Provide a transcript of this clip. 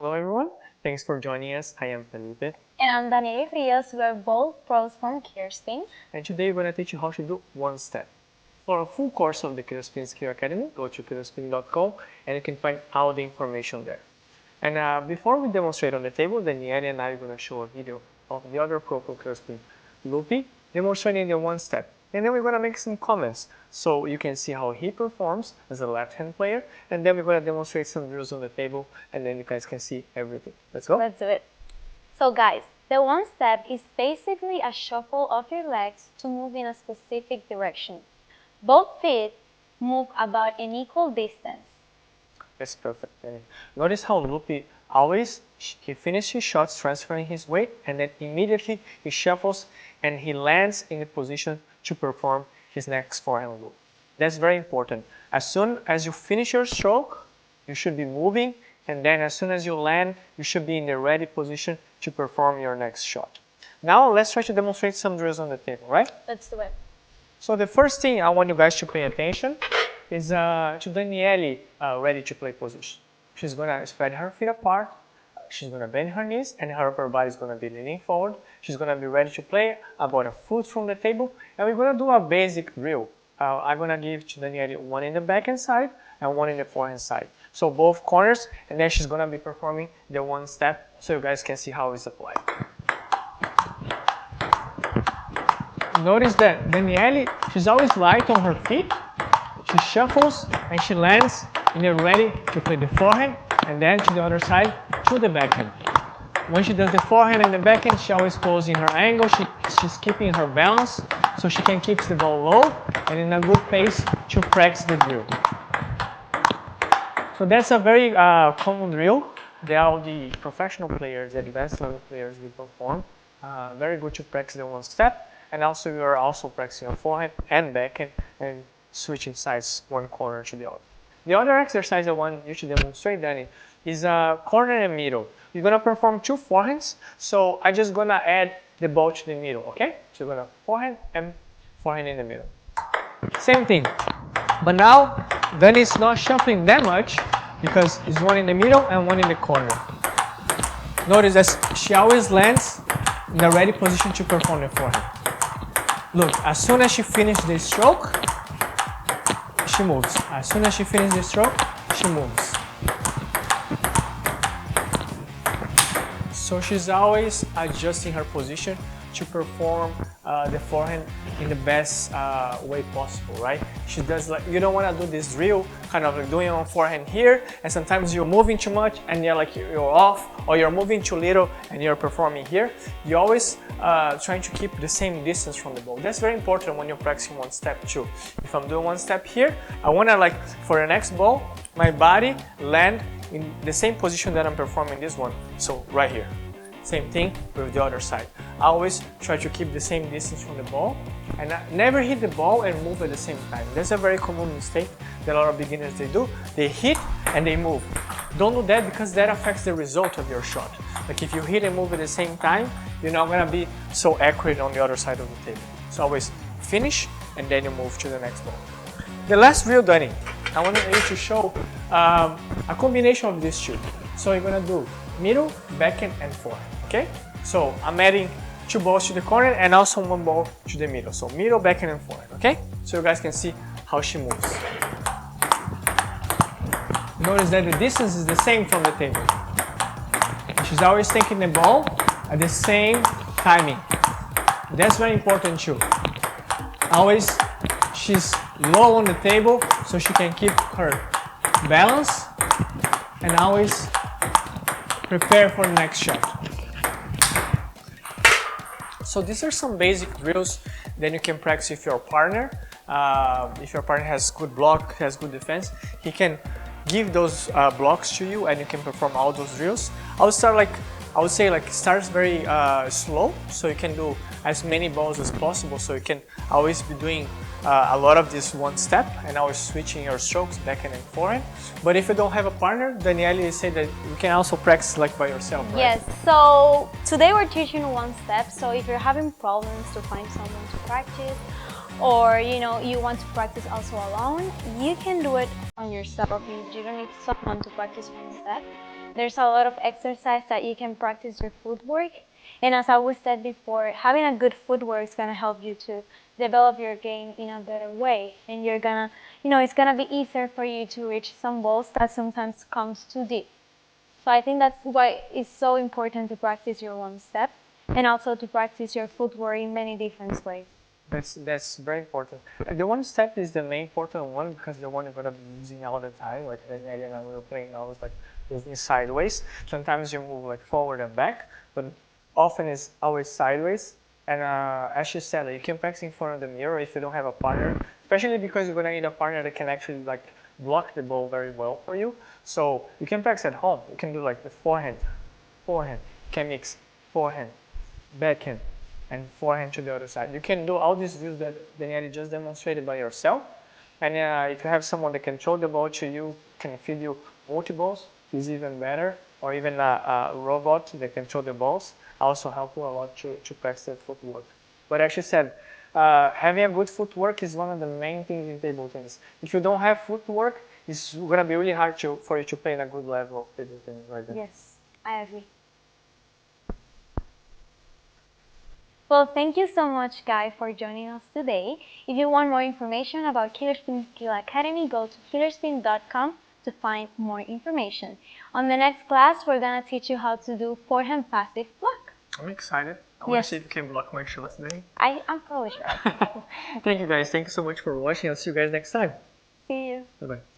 Hello everyone, thanks for joining us. I am Felipe, And I'm Daniely. We are both pros from Killerspin. and today we're going to teach you how to do one step. For a full course of the Killerspin Skill Academy, go to killerspin.com and you can find all the information there. And before we demonstrate on the table, Daniely and I are going to show a video of the other pro from Killerspin, Lupe, demonstrating the one step. And then we're going to make some comments so you can see how he performs as a left-hand player. And then we're going to demonstrate some drills on the table and then you guys can see everything. Let's go. Let's do it. So guys, the one step is basically a shuffle of your legs to move in a specific direction. Both feet move about an equal distance. That's perfect. Notice how Lupe always, he finishes shots transferring his weight and then immediately he shuffles and he lands in a position to perform his next forehand loop. That's very important. As soon as you finish your stroke, you should be moving, and then as soon as you land, you should be in the ready position to perform your next shot. Now let's try to demonstrate some drills on the table, right? Let's do it. So the first thing I want you guys to pay attention is to Daniely ready to play position. She's gonna spread her feet apart, she's gonna bend her knees, and her upper body is gonna be leaning forward. She's gonna be ready to play about a foot from the table, and we're gonna do a basic drill. I'm gonna give to Daniely one in the backhand side and one in the forehand side. So both corners, and then she's gonna be performing the one step so you guys can see how it's applied. Notice that Daniely, she's always light on her feet. She shuffles and she lands and you're ready to play the forehand and then to the other side to the backhand. When she does the forehand and the backhand, she always goes in her angle. She's keeping her balance so she can keep the ball low and in a good pace to practice the drill. So that's a very common drill that all the professional players, the advanced level players will perform. Very good to practice the one step, and also you are also practicing a forehand and backhand and switching sides one corner to the other. The other exercise I want you to demonstrate, Danny, is corner and middle. You're gonna perform two forehands, so I'm just gonna add the ball to the middle, okay? So you're gonna forehand and forehand in the middle. Same thing, but now Danny's not shuffling that much because it's one in the middle and one in the corner. Notice that she always lands in the ready position to perform the forehand. Look, as soon as she finishes the stroke, she moves. As soon as she finishes the stroke, she moves. So she's always adjusting her position to perform the forehand in the best way possible, right? She does like, you don't want to do this drill, kind of like doing on forehand here, and sometimes you're moving too much and you're off, or you're moving too little and you're performing here. You're always trying to keep the same distance from the ball. That's very important when you're practicing one step too. If I'm doing one step here, I want to, like, for the next ball, my body land in the same position that I'm performing this one. So right here. Same thing with the other side. I always try to keep the same distance from the ball and never hit the ball and move at the same time. That's a very common mistake that a lot of beginners they do. They hit and they move. Don't do that because that affects the result of your shot. Like if you hit and move at the same time, you're not gonna be so accurate on the other side of the table. So always finish and then you move to the next ball. The last drill, Danny, I want you to show a combination of these two. So you're gonna do middle, backhand, and forehand. Okay? So I'm adding two balls to the corner and also one ball to the middle. So middle, backhand, and forehand. Okay? So you guys can see how she moves. Notice that the distance is the same from the table. She's always taking the ball at the same timing. That's very important too. Always, she's low on the table so she can keep her balance and always prepare for the next shot. So these are some basic drills that you can practice with your partner. If your partner has good block, has good defense, he can give those blocks to you and you can perform all those drills. I would say start very slow, so you can do as many balls as possible, so you can always be doing a lot of this one step and always switching your strokes backhand and forehand. But if you don't have a partner, Daniely said that you can also practice like by yourself, right? Yes, so today we're teaching one step, so if you're having problems to find someone to practice, or you want to practice also alone, you can do it on yourself. You don't need someone to practice one step. there's a lot of exercise that you can practice your footwork. And as I always said before, having a good footwork is gonna help you to develop your game in a better way. And you're gonna, it's gonna be easier for you to reach some balls that sometimes comes too deep. So I think that's why it's so important to practice your one step and also to practice your footwork in many different ways. That's very important. The one step is the main important one because the one you're gonna be using all the time. Like Daniely and I were playing always like using sideways. Sometimes you move like forward and back, but often it's always sideways. And as she said, like, you can practice in front of the mirror if you don't have a partner, especially because you're gonna need a partner that can actually like block the ball very well for you. So you can practice at home. You can do like the forehand, you can mix forehand, backhand, and forehand to the other side. You can do all these drills that Daniely just demonstrated by yourself. And if you have someone that can throw the ball to you, can feed you multi-balls, is even better. Or even a robot that can throw the balls, also help you a lot to practice that footwork. But as you said, having a good footwork is one of the main things in table tennis. If you don't have footwork, it's gonna be really hard for you to play in a good level of table tennis right there. Yes, I agree. Well, thank you so much, Guy, for joining us today. If you want more information about Killerspin Skill Academy, go to killerspin.com to find more information. On the next class, we're going to teach you how to do forehand passive block. I'm excited. I want to see if you can block my shot today. I'm probably sure. Thank you guys. Thank you so much for watching. I'll see you guys next time. See you. Bye-bye.